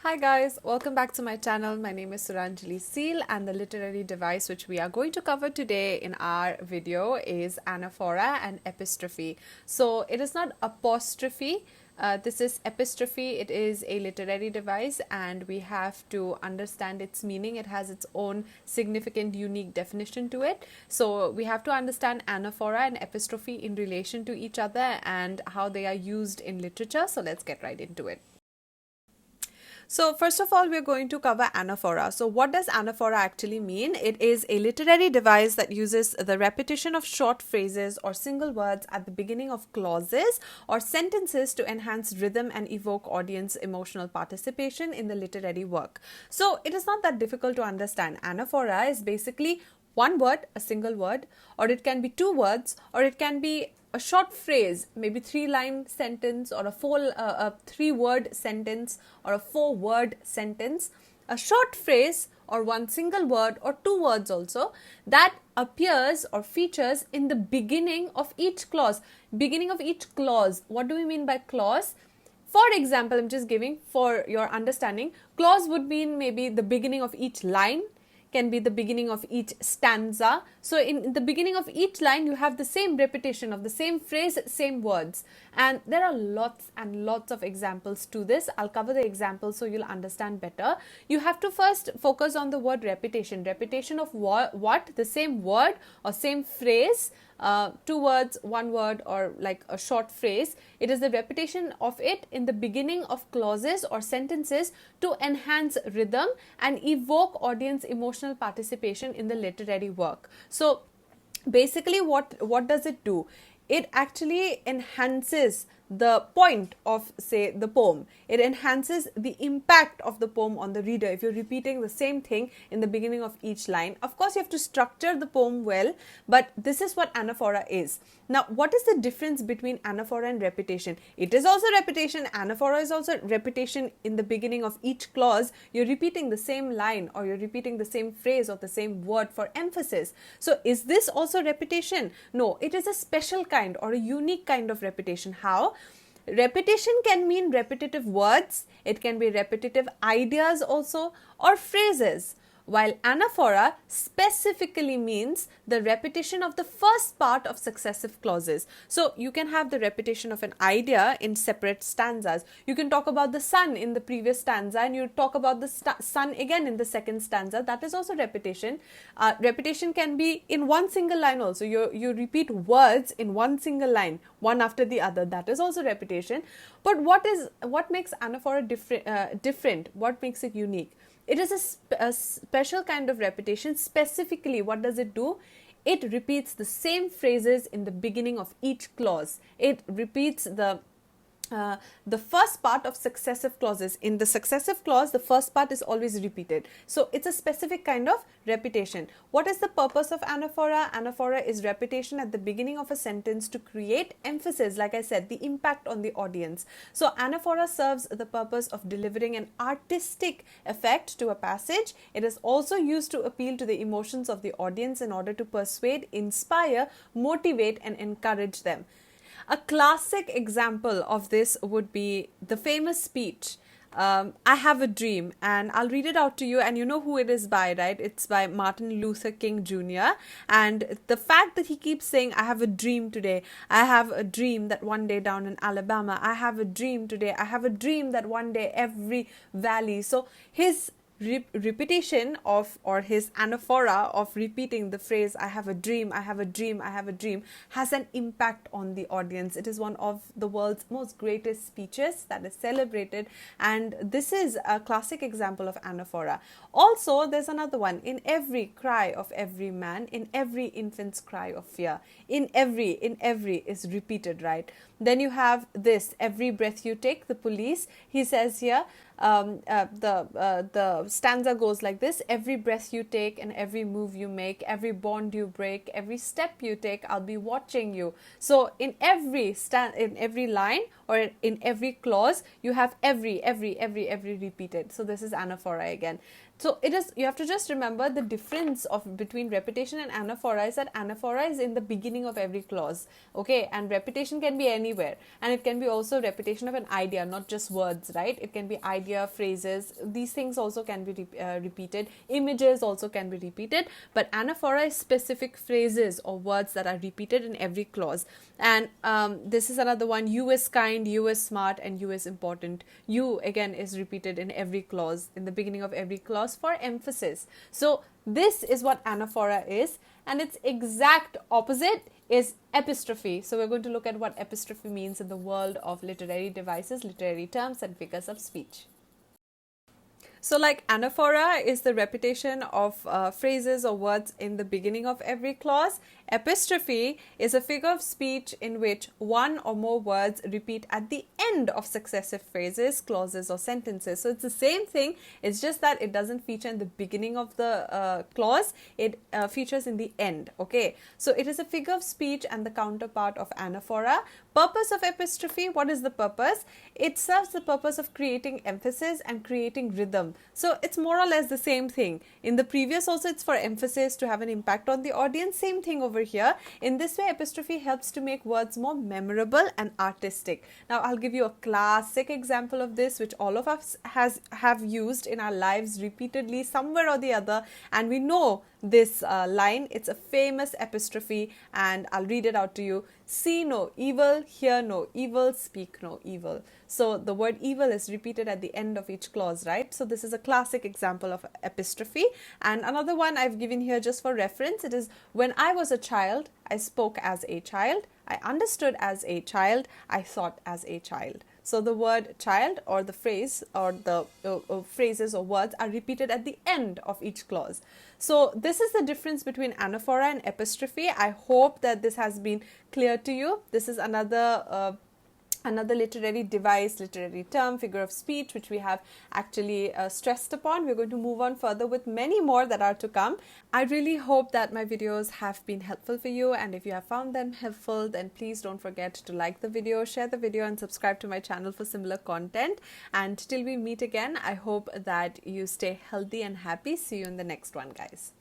Hi guys, welcome back to my channel. My name is Suranjali Seal and the literary device which we are going to cover today in our video is Anaphora and Epistrophe. So it is not apostrophe, this is epistrophe. It is a literary device and we have to understand its meaning. It has its own significant, unique definition to it. So we have to understand anaphora and epistrophe in relation to each other and how they are used in literature. So let's get right into it. So first of all, we're going to cover anaphora. So what does anaphora actually mean? It is a literary device that uses the repetition of short phrases or single words at the beginning of clauses or sentences to enhance rhythm and evoke audience emotional participation in the literary work. So it is not that difficult to understand. Anaphora is basically one word, a single word, or it can be two words, or it can be a short phrase, maybe three-line sentence or a three-word sentence or a four-word sentence, a short phrase or one single word or two words also that appears or features in the beginning of each clause. Beginning of each clause. What do we mean by clause? For example, I'm just giving for your understanding, clause would mean maybe the beginning of each line, can be the beginning of each stanza. So in the beginning of each line, you have the same repetition of the same phrase, same words. And there are lots and lots of examples to this. I'll cover the examples so you'll understand better. You have to first focus on the word repetition. Repetition of what? The same word or same phrase. Two words, one word, or like a short phrase. It is the repetition of it in the beginning of clauses or sentences to enhance rhythm and evoke audience emotional participation in the literary work. So basically what does it do? It actually enhances the point of, say, the poem. It enhances the impact of the poem on the reader if you're repeating the same thing in the beginning of each line. Of course, you have to structure the poem well, but this is what anaphora is. Now, what is the difference between anaphora and repetition? It is also repetition. Anaphora is also repetition in the beginning of each clause. You're repeating the same line or you're repeating the same phrase or the same word for emphasis. So, is this also repetition? No, it is a special kind or a unique kind of repetition. How? Repetition can mean repetitive words, it can be repetitive ideas also, or phrases, while anaphora specifically means the repetition of the first part of successive clauses. So you can have the repetition of an idea in separate stanzas. You can talk about the sun in the previous stanza and you talk about the sun again in the second stanza. That is also repetition. Repetition can be in one single line also. You repeat words in one single line, one after the other. That is also repetition. But what makes anaphora different? What makes it unique? It is a special kind of repetition. Specifically, what does it do? It repeats the same phrases in the beginning of each clause. It repeats the first part of successive clauses. In the successive clause, the first part is always repeated. So it's a specific kind of repetition. What is the purpose of anaphora? Anaphora is repetition at the beginning of a sentence to create emphasis, like I said, the impact on the audience. So anaphora serves the purpose of delivering an artistic effect to a passage. It is also used to appeal to the emotions of the audience in order to persuade, inspire, motivate, and encourage them. A classic example of this would be the famous speech, I have a dream, and I'll read it out to you, and you know who it is by, right? It's by Martin Luther King Jr. And the fact that he keeps saying, I have a dream today, I have a dream that one day down in Alabama, I have a dream today, I have a dream that one day every valley. So his repetition of, or his anaphora of repeating the phrase I have a dream, I have a dream, I have a dream, has an impact on the audience. It is one of the world's most greatest speeches that is celebrated, and this is a classic example of anaphora. Also, there's another one: in every cry of every man, in every infant's cry of fear. In every is repeated, right? Then you have this: every breath you take, the police. He says here, the stanza goes like this: every breath you take and every move you make, every bond you break, every step you take, I'll be watching you. So in every line or in every clause, you have every repeated. So this is anaphora again. So it is, you have to just remember the difference of between repetition and anaphora is that anaphora is in the beginning of every clause, okay, and repetition can be anywhere, and it can be also repetition of an idea, not just words, right? It can be idea, phrases, these things also can be repeated, images also can be repeated, but anaphora is specific phrases or words that are repeated in every clause. And this is another one: you is kind, you is smart, and you is important. You again is repeated in every clause, in the beginning of every clause for emphasis. So this is what anaphora is, and its exact opposite is epistrophe. So we're going to look at what epistrophe means in the world of literary devices, literary terms, and figures of speech. So like anaphora is the repetition of phrases or words in the beginning of every clause. Epistrophe is a figure of speech in which one or more words repeat at the end of successive phrases, clauses, or sentences. So it's the same thing, it's just that it doesn't feature in the beginning of the clause, it features in the end, okay? So it is a figure of speech and the counterpart of anaphora. Purpose of epistrophe, what is the purpose? It serves the purpose of creating emphasis and creating rhythm. So it's more or less the same thing. In the previous also, it's for emphasis, to have an impact on the audience. Same thing over here. In this way, epistrophe helps to make words more memorable and artistic. Now, I'll give you a classic example of this, which all of us have used in our lives repeatedly somewhere or the other, and we know this line. It's a famous epistrophe, and I'll read it out to you. See no evil, hear no evil, speak no evil. So the word evil is repeated at the end of each clause, right? So this is a classic example of epistrophe. And another one I've given here just for reference, it is: when I was a child, I spoke as a child, I understood as a child, I thought as a child. So the word child or the phrase or the phrases or words are repeated at the end of each clause. So this is the difference between anaphora and epistrophe. I hope that this has been clear to you. This is another literary device, literary term, figure of speech, which we have actually stressed upon. We're going to move on further with many more that are to come. I really hope that my videos have been helpful for you, and if you have found them helpful, then please don't forget to like the video, share the video, and subscribe to my channel for similar content. And till we meet again, I hope that you stay healthy and happy. See you in the next one, guys.